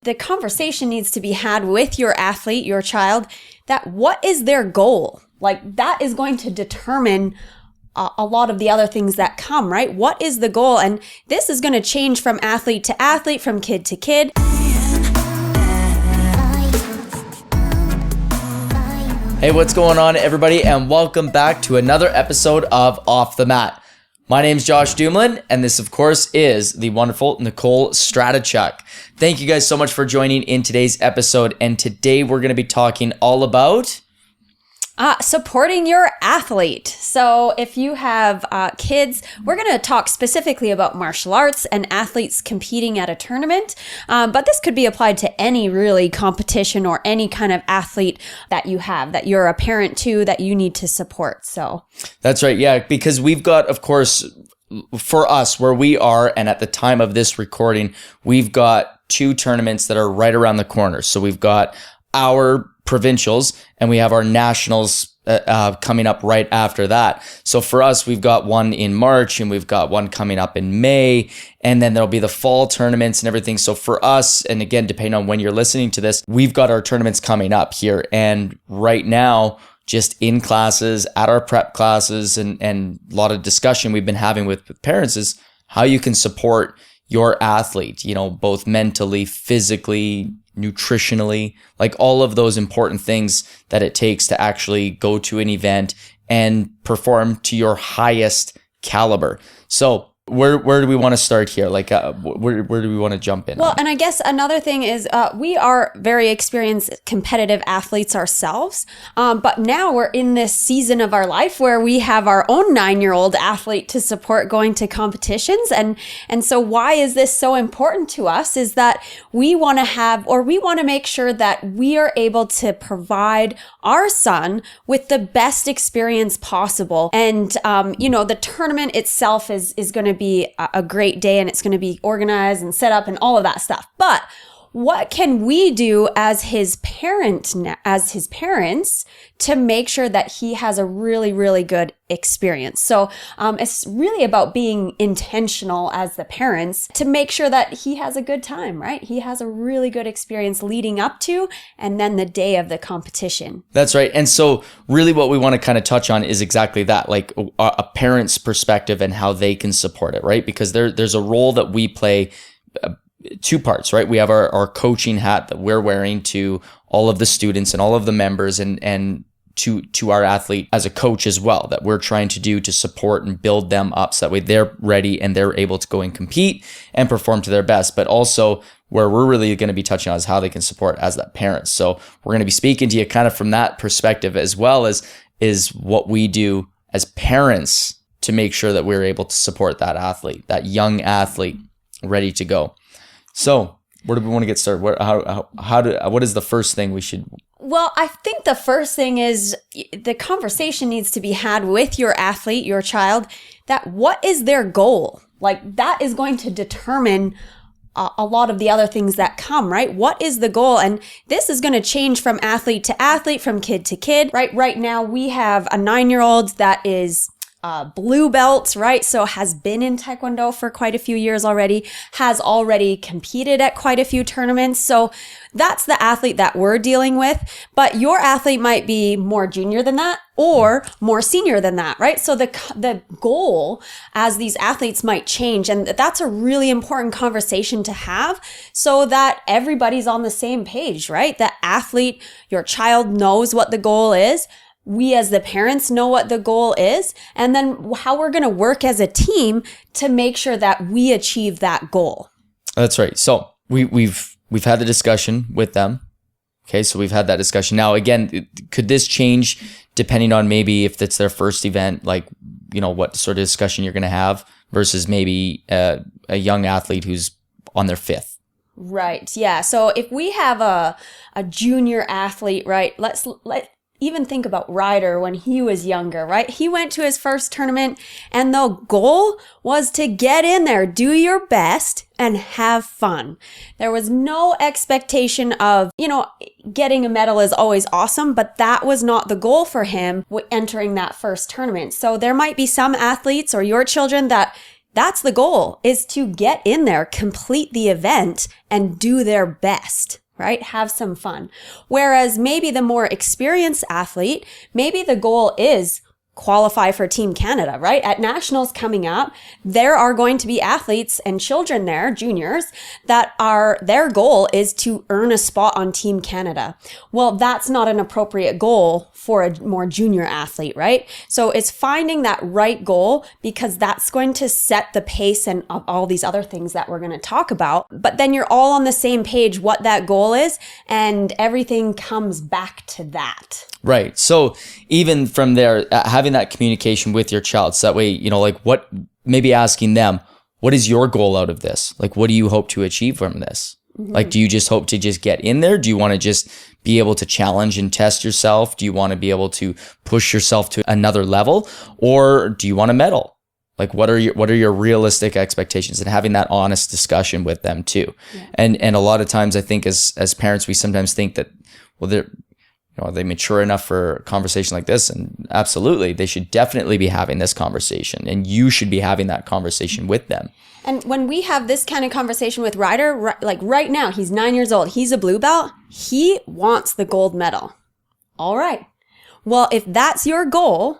The conversation needs to be had with your athlete, your child, that what is their goal? Like that is going to determine a lot of the other things that come, right? What is the goal? And this is going to change from athlete to athlete, from kid to kid. Hey, what's going on, everybody? And welcome back to another episode of Off the Mat. My name's Josh Dumoulin, and this, of course, is the wonderful Nicole Stratichuk. Thank you guys so much for joining in today's episode. And today we're going to be talking all about supporting your athlete. So if you have kids, we're going to talk specifically about martial arts and athletes competing at a tournament. But this could be applied to any really competition or any kind of athlete that you have, that you're a parent to, that you need to support. So that's right. Yeah, because we've got, of course, for us where we are, and at the time of this recording, we've got two tournaments that are right around the corner. So we've got our provincials and we have our nationals coming up right after that. So for us, we've got one in March and we've got one coming up in May, and then there'll be the fall tournaments and everything. So for us, and again, depending on when you're listening to this, we've got our tournaments coming up here. And right now, just in classes, at our prep classes, and a lot of discussion we've been having with parents is how you can support your athlete, you know, both mentally, physically, nutritionally, like all of those important things that it takes to actually go to an event and perform to your highest caliber. So where do we want to start here? Like, where do we want to jump in? Well, and I guess another thing is we are very experienced competitive athletes ourselves. But now we're in this season of our life where we have our own 9-year-old athlete to support going to competitions. And so why is this so important to us is that we want to make sure that we are able to provide our son with the best experience possible. And, the tournament itself is going to be a great day, and it's going to be organized and set up and all of that stuff. But what can we do as his parents to make sure that he has a really, really good experience? So it's really about being intentional as the parents to make sure that he has a good time, right? He has a really good experience leading up to and then the day of the competition. That's right. And so really what we want to kind of touch on is exactly that, like a parent's perspective and how they can support it, right? Because there's a role that we play, two parts, right? We have our coaching hat that we're wearing to all of the students and all of the members and to our athlete as a coach as well, that we're trying to do to support and build them up so that way they're ready and they're able to go and compete and perform to their best. But also where we're really going to be touching on is how they can support as that parent. So we're going to be speaking to you kind of from that perspective, as well as is what we do as parents to make sure that we're able to support that athlete, that young athlete ready to go. So where do we want to get started? What is the first thing we should? Well, I think the first thing is the conversation needs to be had with your athlete, your child, that what is their goal? Like that is going to determine a lot of the other things that come, right? What is the goal? And this is going to change from athlete to athlete, from kid to kid, right? Right now we have a 9-year-old that is blue belt, right? So has been in Taekwondo for quite a few years already, has already competed at quite a few tournaments. So that's the athlete that we're dealing with. But your athlete might be more junior than that or more senior than that, right? So the goal as these athletes might change. And that's a really important conversation to have so that everybody's on the same page, right? The athlete, your child knows what the goal is. We as the parents know what the goal is, and then how we're going to work as a team to make sure that we achieve that goal. That's right. So we've had the discussion with them. Okay, so we've had that discussion. Now, again, could this change depending on maybe if it's their first event, like, you know, what sort of discussion you're going to have versus maybe a young athlete who's on their 5th? Right. Yeah. So if we have a junior athlete, right, let's even think about Ryder when he was younger, right? He went to his first tournament and the goal was to get in there, do your best and have fun. There was no expectation of, getting a medal is always awesome, but that was not the goal for him entering that first tournament. So there might be some athletes or your children that That's the goal, is to get in there, complete the event, and do their best, right? Have some fun. Whereas maybe the more experienced athlete, maybe the goal is qualify for Team Canada, right? At nationals coming up, there are going to be athletes and children there, juniors, that are, their goal is to earn a spot on Team Canada. Well, that's not an appropriate goal for a more junior athlete, right? So it's finding that right goal, because that's going to set the pace and all these other things that we're going to talk about. But then you're all on the same page what that goal is, and everything comes back to that. Right. So even from there, having that communication with your child, so that way, like what, maybe asking them, what is your goal out of this? Like, what do you hope to achieve from this? Mm-hmm. Like, do you just hope to just get in there? Do you want to just be able to challenge and test yourself? Do you want to be able to push yourself to another level? Or do you want to medal? Like, what are your realistic expectations, and having that honest discussion with them too? Yeah. And a lot of times I think as parents, we sometimes think that, well, are they mature enough for a conversation like this? And absolutely, they should definitely be having this conversation, and you should be having that conversation with them. And when we have this kind of conversation with Ryder, like right now, he's 9 years old. He's a blue belt. He wants the gold medal. All right. Well, if that's your goal,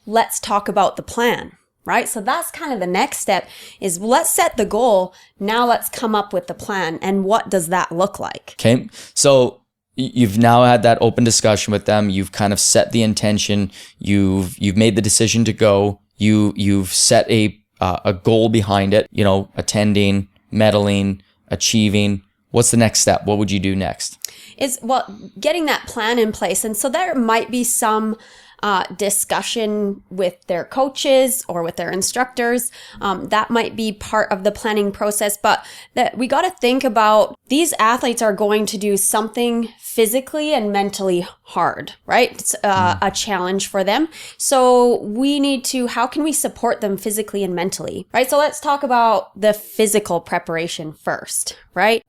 let's talk about the plan, right? So that's kind of the next step, is let's set the goal. Now let's come up with the plan. And what does that look like? Okay. So you've now had that open discussion with them. You've kind of set the intention. You've made the decision to go. You've set a goal behind it. Attending, medaling, achieving. What's the next step? What would you do next? Getting that plan in place. And so there might be some discussion with their coaches or with their instructors. That might be part of the planning process, but that we got to think about, these athletes are going to do something physically and mentally hard, right? It's a challenge for them. So we need to, how can we support them physically and mentally, right? So let's talk about the physical preparation first, right?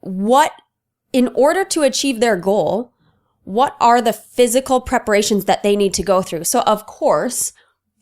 In order to achieve their goal, what are the physical preparations that they need to go through? So of course,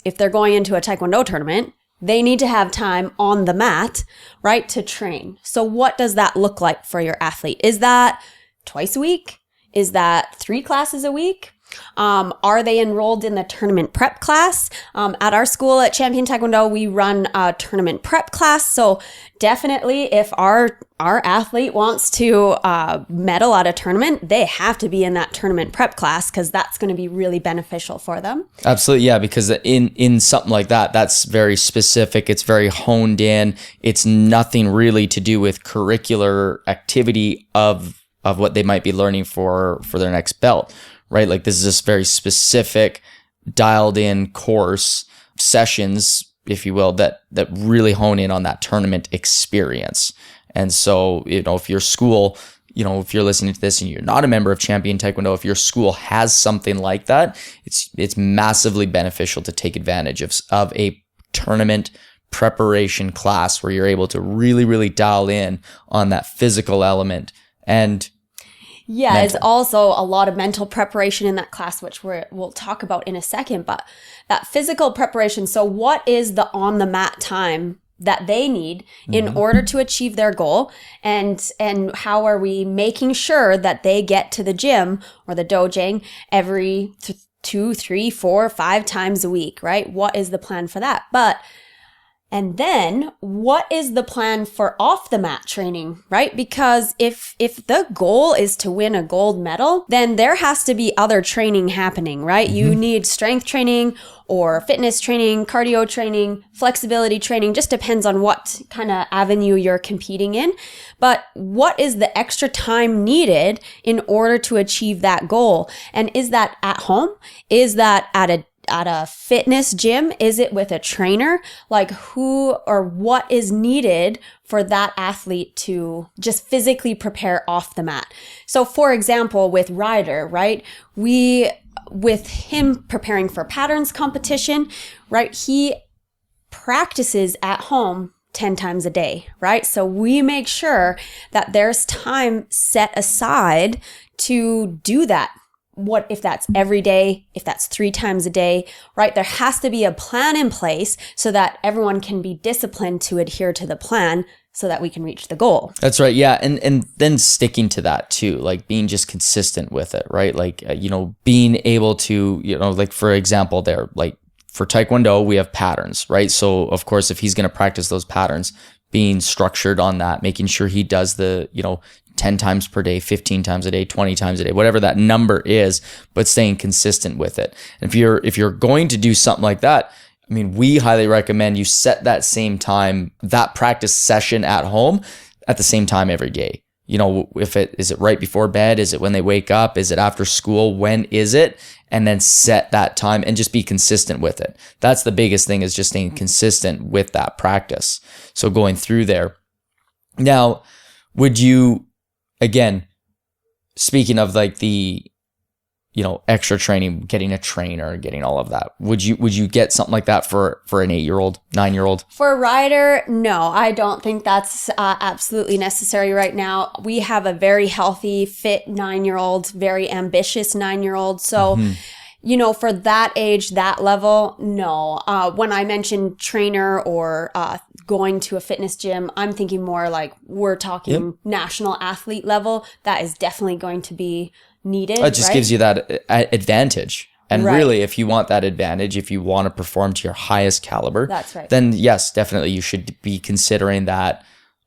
if they're going into a Taekwondo tournament, they need to have time on the mat, right, to train. So what does that look like for your athlete? Is that twice a week? Is that 3 classes a week? Are they enrolled in the tournament prep class? At our school at Champion Taekwondo, we run a tournament prep class. So definitely, if our athlete wants to medal at a tournament, they have to be in that tournament prep class, because that's going to be really beneficial for them. Absolutely, yeah. Because in something like that, that's very specific. It's very honed in. It's nothing really to do with curricular activity of what they might be learning for their next belt. Right? Like, this is just very specific, dialed in course sessions, if you will, that really hone in on that tournament experience. And so, if your school, if you're listening to this and you're not a member of Champion Taekwondo, if your school has something like that, it's massively beneficial to take advantage of a tournament preparation class where you're able to really, really dial in on that physical element. And yeah, it's also a lot of mental preparation in that class, which we'll talk about in a second, but that physical preparation. So what is the on the mat time that they need in order to achieve their goal? And how are we making sure that they get to the gym or the dojang every 2, 3, 4, 5 times a week, right? What is the plan for that? And then what is the plan for off the mat training, right? Because if the goal is to win a gold medal, then there has to be other training happening, right? Mm-hmm. You need strength training or fitness training, cardio training, flexibility training, just depends on what kind of avenue you're competing in. But what is the extra time needed in order to achieve that goal? And is that at home? Is that at a fitness gym? Is it with a trainer? Like, who or what is needed for that athlete to just physically prepare off the mat? So for example, with Ryder, right? With him preparing for patterns competition, right? He practices at home 10 times a day, right? So we make sure that there's time set aside to do that what if that's every day, if that's 3 times a day, right? There has to be a plan in place so that everyone can be disciplined to adhere to the plan so that we can reach the goal. That's right. Yeah. And then sticking to that too, like being just consistent with it, right? Like, being able to, like for example there, like for Taekwondo, we have patterns, right? So of course, if he's going to practice those patterns, being structured on that, making sure he does the, 10 times per day, 15 times a day, 20 times a day, whatever that number is, but staying consistent with it. And if you're going to do something like that, I mean, we highly recommend you set that same time, that practice session at home at the same time every day. Is it right before bed? Is it when they wake up? Is it after school? When is it? And then set that time and just be consistent with it. That's the biggest thing, is just staying consistent with that practice. So going through there. Now, would you, again, speaking of like the, extra training, getting a trainer, getting all of that, would you get something like that for an 8-year-old, 9-year-old? For a rider, no, I don't think that's absolutely necessary right now. We have a very healthy, fit 9-year-old, very ambitious 9-year-old. So, for that age, that level, no. When I mentioned trainer or going to a fitness gym, I'm thinking more like we're talking national athlete level. That is definitely going to be needed. It just gives you that advantage. And really, if you want that advantage, if you want to perform to your highest caliber, that's right, then yes, definitely you should be considering that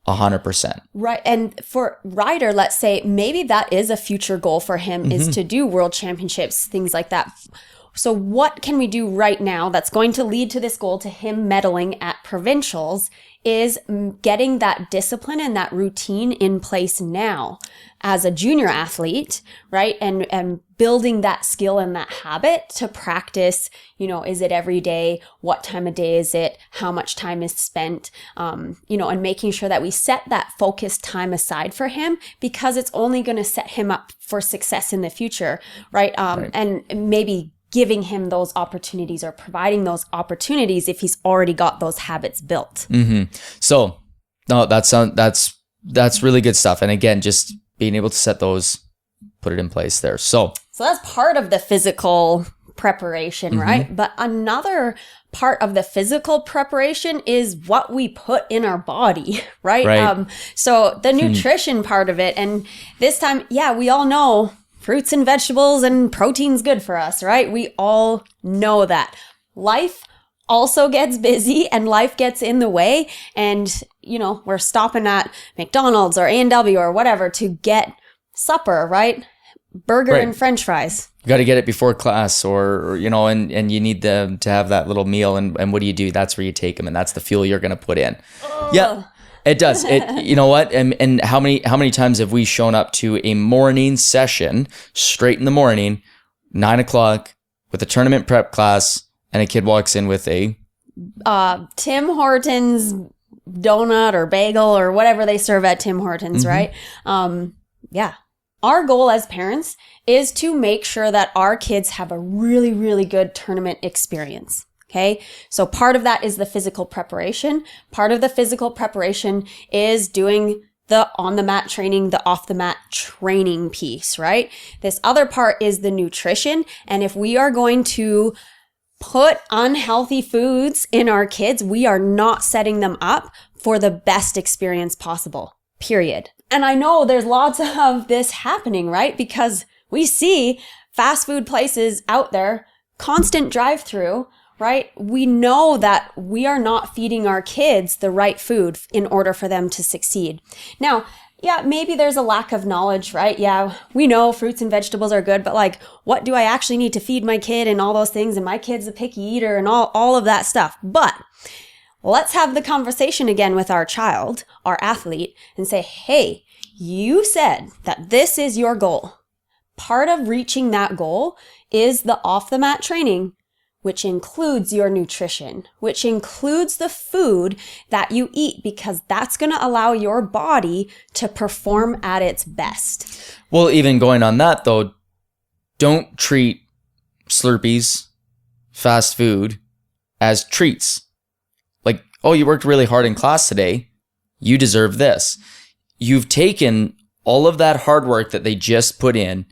100%. Right. And for Ryder, let's say maybe that is a future goal for him, is to do world championships, things like that. So what can we do right now that's going to lead to this goal, to him medaling at provincials, is getting that discipline and that routine in place now as a junior athlete, right? And building that skill and that habit to practice, is it every day? What time of day is it? How much time is spent? And making sure that we set that focused time aside for him, because it's only going to set him up for success in the future, right? And maybe giving him those opportunities or providing those opportunities if he's already got those habits built. So, no, that's really good stuff. And again, just being able to set those, put it in place there. So that's part of the physical preparation, right? But another part of the physical preparation is what we put in our body, right? So the nutrition part of it. And this time, we all know fruits and vegetables and protein's good for us, right? We all know that. Life also gets busy and life gets in the way. And, we're stopping at McDonald's or A&W or whatever to get supper, right? Burger and French fries. You got to get it before class or and you need them to have that little meal. And what do? That's where you take them. And that's the fuel you're going to put in. Yeah. It does. You know what? And how many times have we shown up to a morning session straight in the morning, 9:00 with a tournament prep class, and a kid walks in with a Tim Hortons donut or bagel or whatever they serve at Tim Hortons, right? Our goal as parents is to make sure that our kids have a really, really good tournament experience. Okay. So part of that is the physical preparation. Part of the physical preparation is doing the on the mat training, the off the mat training piece, right? This other part is the nutrition. And if we are going to put unhealthy foods in our kids, we are not setting them up for the best experience possible, period. And I know there's lots of this happening, right? Because we see fast food places out there, constant drive-through, right? We know that we are not feeding our kids the right food in order for them to succeed. Now, maybe there's a lack of knowledge, right? Yeah, we know fruits and vegetables are good, but like, what do I actually need to feed my kid and all those things? And my kid's a picky eater and all of that stuff. But let's have the conversation again with our child, our athlete, and say, hey, you said that this is your goal. Part of reaching that goal is the off the mat training, which includes your nutrition, which includes the food that you eat, because that's going to allow your body to perform at its best. Well, even going on that though, don't treat Slurpees, fast food, as treats. Like, oh, you worked really hard in class today, you deserve this. You've taken all of that hard work that they just put in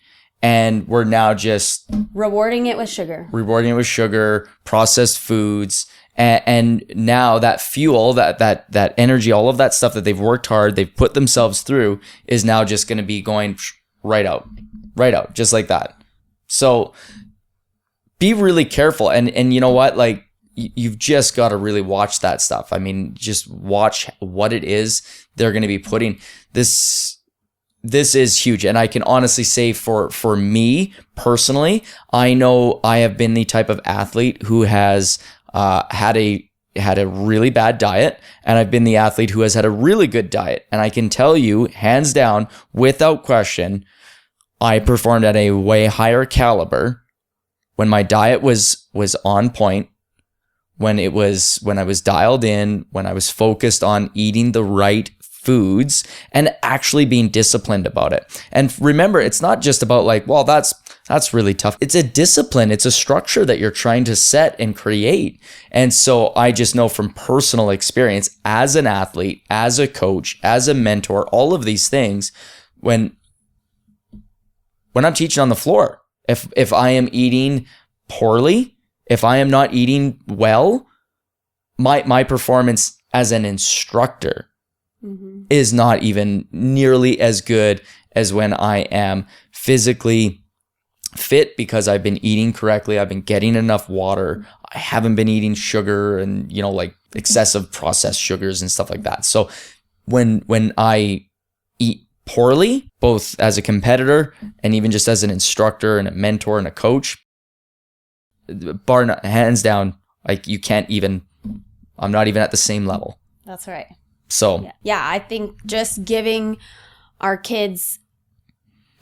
and we're now just rewarding it with sugar, processed foods. And now that fuel, that energy, all of that stuff that they've worked hard, they've put themselves through, is now just going to be going right out, just like that. So be really careful. And you know what? Like, you've just got to really watch that stuff. I mean, just watch what it is they're going to be putting. This is huge. And I can honestly say for me personally, I know I have been the type of athlete who has had a really bad diet, and I've been the athlete who has had a really good diet. And I can tell you, hands down, without question, I performed at a way higher caliber when my diet was on point, when I was dialed in, when I was focused on eating the right foods and actually being disciplined about it. And remember, it's not just about like, well, that's really tough. It's a discipline. It's a structure that you're trying to set and create. And so I just know from personal experience as an athlete, as a coach, as a mentor, all of these things, when I'm teaching on the floor, if I am eating poorly, if I am not eating well, my performance as an instructor is not even nearly as good as when I am physically fit, because I've been eating correctly. I've been getting enough water. I haven't been eating sugar and, like excessive processed sugars and stuff like that. So when I eat poorly, both as a competitor and even just as an instructor and a mentor and a coach, hands down, like I'm not even at the same level. That's right. So yeah, I think just giving our kids,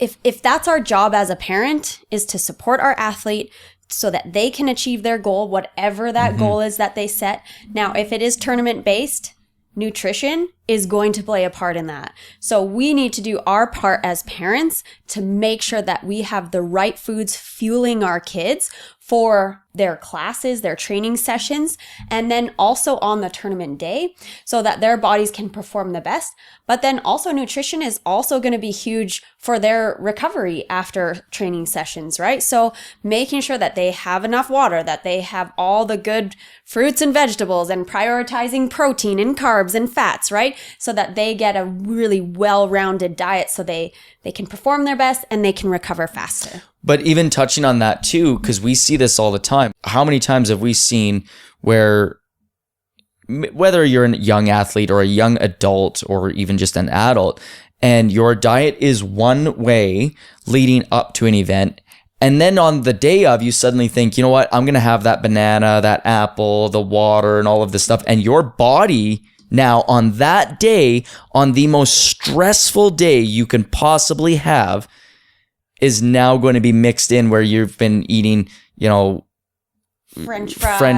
if that's our job as a parent, is to support our athlete so that they can achieve their goal, whatever that goal is that they set. Now, if it is tournament based, nutrition is going to play a part in that. So we need to do our part as parents to make sure that we have the right foods fueling our kids for their classes, their training sessions, and then also on the tournament day so that their bodies can perform the best. But then also nutrition is also going to be huge for their recovery after training sessions, right? So making sure that they have enough water, that they have all the good fruits and vegetables, and prioritizing protein and carbs and fats, right? So that they get a really well-rounded diet so they can perform their best and they can recover faster. But even touching on that too, because we see this all the time. How many times have we seen where, whether you're a young athlete or a young adult or even just an adult, and your diet is one way leading up to an event, and then on the day of, you suddenly think, you know what, I'm going to have that banana, that apple, the water, and all of this stuff. And your body now on that day, on the most stressful day you can possibly have, is now going to be mixed in where you've been eating, French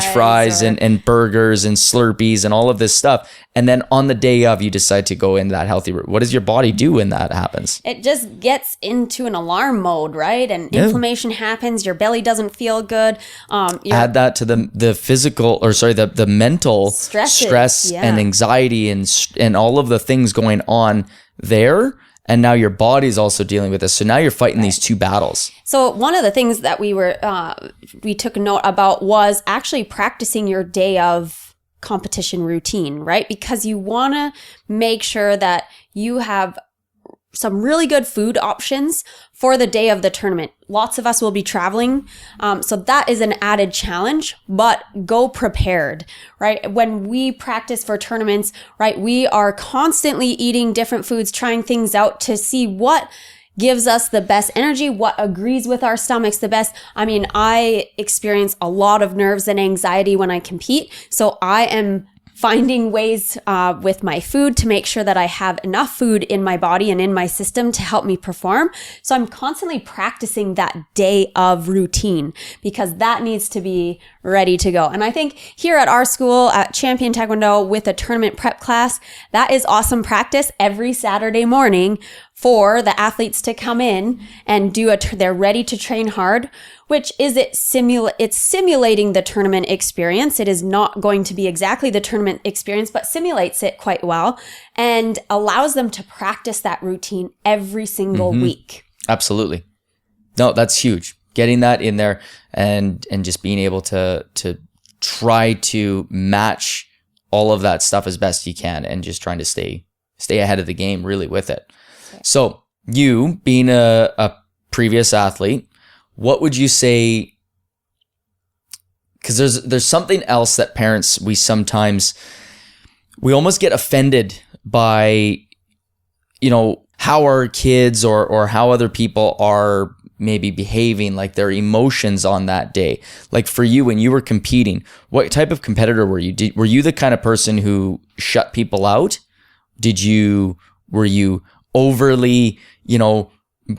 fries and burgers and Slurpees and all of this stuff. And then on the day of, you decide to go in that healthy route. What does your body do when that happens? It just gets into an alarm mode, right? And inflammation happens. Your belly doesn't feel good. Add that to the physical, the mental stress and anxiety and all of the things going on there. And now your body's also dealing with this. So now you're fighting these two battles. So one of the things that we took note about was actually practicing your day of competition routine, right? Because you want to make sure that you have some really good food options for the day of the tournament. Lots of us will be traveling. So that is an added challenge, but go prepared, right? When we practice for tournaments, right, we are constantly eating different foods, trying things out to see what gives us the best energy, what agrees with our stomachs the best. I mean, I experience a lot of nerves and anxiety when I compete. So I am finding ways with my food to make sure that I have enough food in my body and in my system to help me perform. So I'm constantly practicing that day of routine because that needs to be ready to go. And I think here at our school at Champion Taekwondo with a tournament prep class, that is awesome practice every Saturday morning for the athletes to come in and they're ready to train hard, which is it's simulating the tournament experience. It is not going to be exactly the tournament experience, but simulates it quite well and allows them to practice that routine every single week. Absolutely. No, that's huge. Getting that in there and just being able to try to match all of that stuff as best you can, and just trying to stay ahead of the game really with it. Okay. So you being a previous athlete, what would you say? Because there's something else that parents, we almost get offended by, how our kids or how other people are maybe behaving, like their emotions on that day. Like for you, when you were competing, what type of competitor were you? Were you the kind of person who shut people out? Were you overly,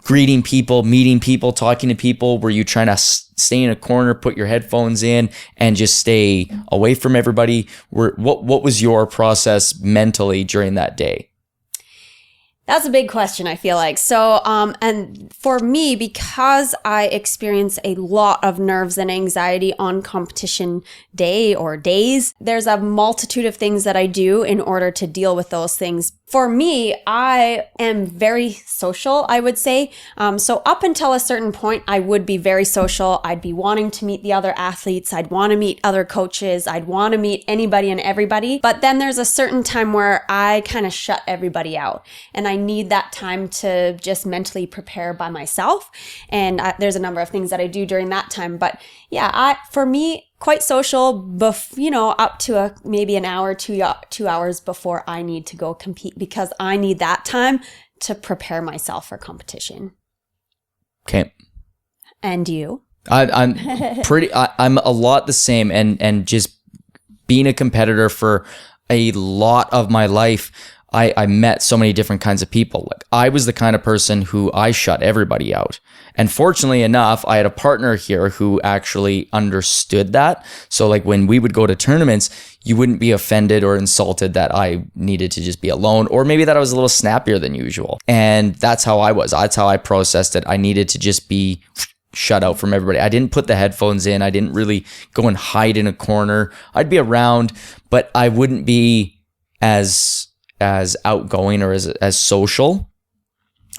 greeting people, meeting people, talking to people? Were you trying to stay in a corner, put your headphones in, and just stay away from everybody? What was your process mentally during that day? That's a big question, I feel like. So, and for me, because I experience a lot of nerves and anxiety on competition day or days, there's a multitude of things that I do in order to deal with those things. For me, I am very social, I would say. So up until a certain point, I would be very social. I'd be wanting to meet the other athletes. I'd want to meet other coaches. I'd want to meet anybody and everybody. But then there's a certain time where I kind of shut everybody out. And I need that time to just mentally prepare by myself. And there's a number of things that I do during that time. But yeah, for me, quite social, up to maybe an hour, 2 hours before I need to go compete, because I need that time to prepare myself for competition. Okay. And you? I'm I'm a lot the same, and just being a competitor for a lot of my life, I met so many different kinds of people. Like I was the kind of person who I shut everybody out. And fortunately enough, I had a partner here who actually understood that. So like when we would go to tournaments, you wouldn't be offended or insulted that I needed to just be alone, or maybe that I was a little snappier than usual. And that's how I was. That's how I processed it. I needed to just be shut out from everybody. I didn't put the headphones in. I didn't really go and hide in a corner. I'd be around, but I wouldn't be as outgoing or as social.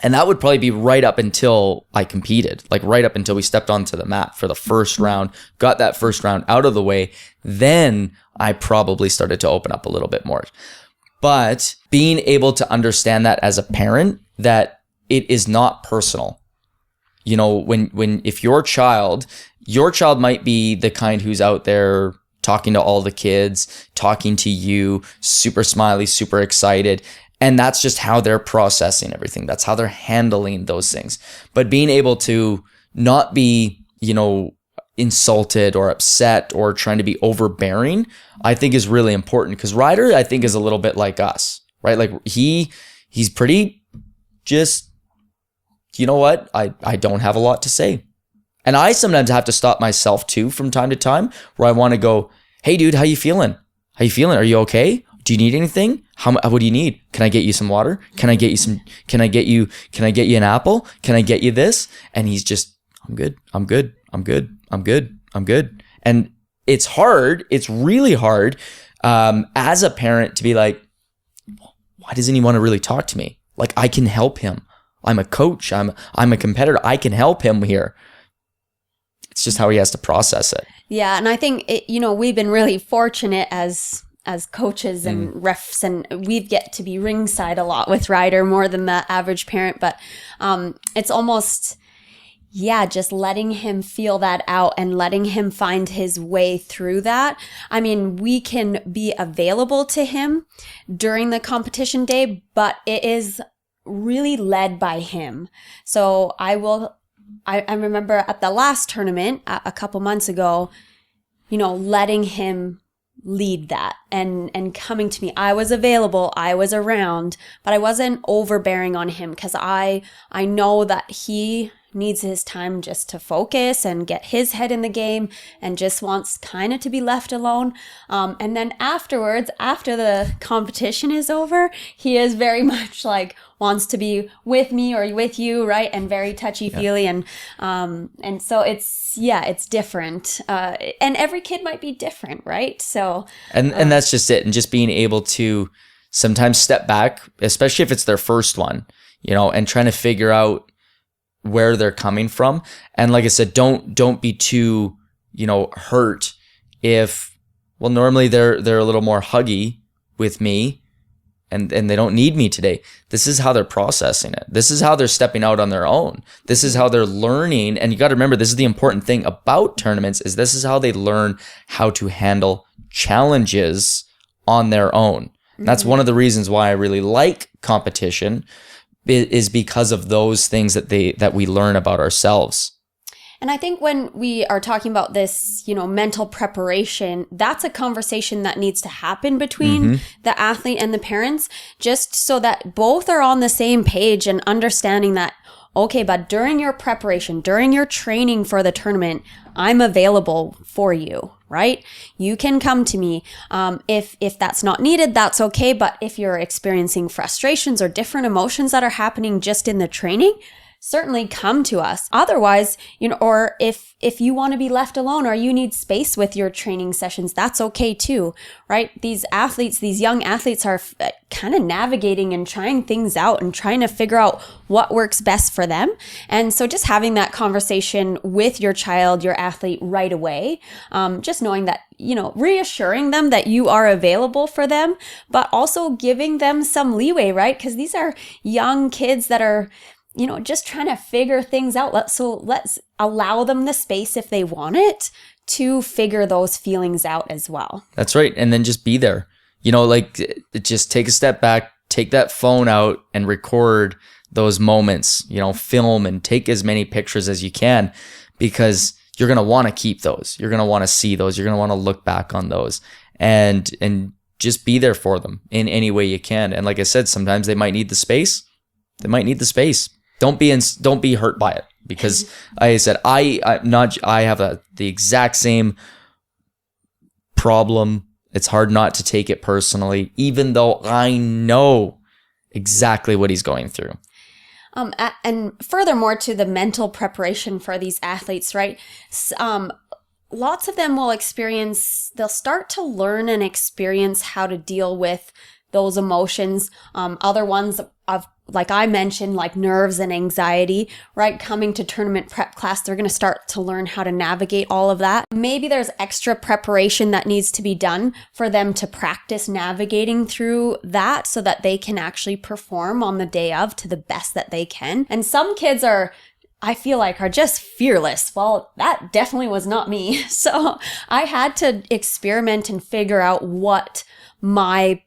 And that would probably be right up until I competed, like right up until we stepped onto the mat for the first round, got that first round out of the way. Then I probably started to open up a little bit more. But being able to understand that as a parent, that it is not personal. If your child might be the kind who's out there talking to all the kids, talking to you, super smiley, super excited. And that's just how they're processing everything. That's how they're handling those things. But being able to not be, insulted or upset or trying to be overbearing, I think is really important. Because Ryder, I think, is a little bit like us, right? Like he's pretty just, you know what? I don't have a lot to say. And I sometimes have to stop myself too from time to time, where I want to go, hey dude, how you feeling? How you feeling? Are you okay? Do you need anything? What do you need? Can I get you some water? Can I get you an apple? Can I get you this? And he's just, I'm good. And it's hard. It's really hard as a parent to be like, why doesn't he want to really talk to me? Like I can help him. I'm a coach. I'm a competitor. I can help him here. It's just how he has to process it. Yeah. And I think, we've been really fortunate as coaches and refs, and we get to be ringside a lot with Ryder, more than the average parent. But it's almost, just letting him feel that out and letting him find his way through that. I mean, we can be available to him during the competition day, but it is really led by him. So I remember at the last tournament a couple months ago, letting him lead that and coming to me. I was available, I was around, but I wasn't overbearing on him, because I know that he needs his time just to focus and get his head in the game and just wants kind of to be left alone. And then afterwards, after the competition is over, he is very much like wants to be with me or with you, right? And very touchy-feely. Yeah. And so it's different. And every kid might be different, right? So and that's just it. And just being able to sometimes step back, especially if it's their first one, and trying to figure out, where they're coming from. And like I said, don't be too, hurt if, well, normally they're a little more huggy with me and they don't need me today. This is how they're processing it. This is how they're stepping out on their own. This is how they're learning. And you got to remember, this is the important thing about tournaments, is this is how they learn how to handle challenges on their own. And that's one of the reasons why I really like competition, is because of those things that we learn about ourselves. And I think when we are talking about this, mental preparation, that's a conversation that needs to happen between the athlete and the parents, just so that both are on the same page and understanding that, okay, but during your preparation, during your training for the tournament, I'm available for you, right? You can come to me. If that's not needed, that's okay. But if you're experiencing frustrations or different emotions that are happening just in the training, certainly come to us. Otherwise, or if you want to be left alone or you need space with your training sessions, that's okay too, right? These young athletes are kind of navigating and trying things out and trying to figure out what works best for them. And so just having that conversation with your child, your athlete right away, just knowing that, reassuring them that you are available for them, but also giving them some leeway, right? Because these are young kids that are just trying to figure things out. So let's allow them the space, if they want it, to figure those feelings out as well. That's right. And then just be there. Just take a step back, take that phone out and record those moments, film and take as many pictures as you can, because you're going to want to keep those. You're going to want to see those. You're going to want to look back on those and just be there for them in any way you can. And like I said, sometimes they might need the space. Don't be hurt by it, because like I said, I have the exact same problem. It's hard not to take it personally, even though I know exactly what he's going through. And furthermore, to the mental preparation for these athletes, right? Lots of them they'll start to learn and experience how to deal with those emotions. Other ones like I mentioned, like nerves and anxiety, right? Coming to tournament prep class, they're going to start to learn how to navigate all of that. Maybe there's extra preparation that needs to be done for them to practice navigating through that so that they can actually perform on the day of to the best that they can. And some kids I feel like are just fearless. Well, that definitely was not me. So I had to experiment and figure out what my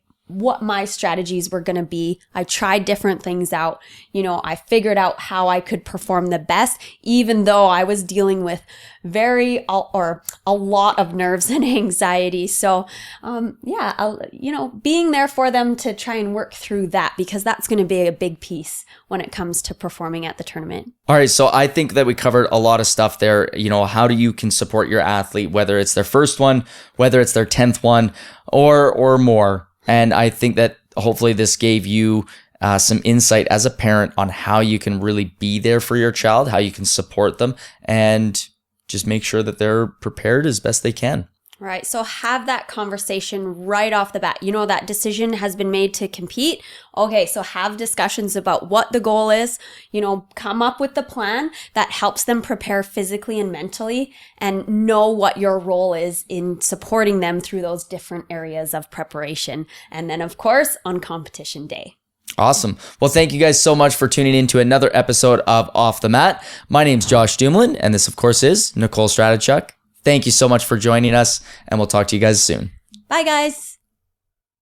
strategies were going to be. I tried different things out. I figured out how I could perform the best, even though I was dealing with a lot of nerves and anxiety. So, being there for them to try and work through that, because that's going to be a big piece when it comes to performing at the tournament. All right. So I think that we covered a lot of stuff there. How you can support your athlete, whether it's their first one, whether it's their 10th one or more. And I think that hopefully this gave you some insight as a parent on how you can really be there for your child, how you can support them, and just make sure that they're prepared as best they can. Right. So have that conversation right off the bat. That decision has been made to compete. Okay. So have discussions about what the goal is, come up with the plan that helps them prepare physically and mentally, and know what your role is in supporting them through those different areas of preparation. And then of course on competition day. Awesome. Well, thank you guys so much for tuning in to another episode of Off the Mat. My name's Josh Dumoulin, and this of course is Nicole Stratichuk. Thank you so much for joining us, and we'll talk to you guys soon. Bye, guys.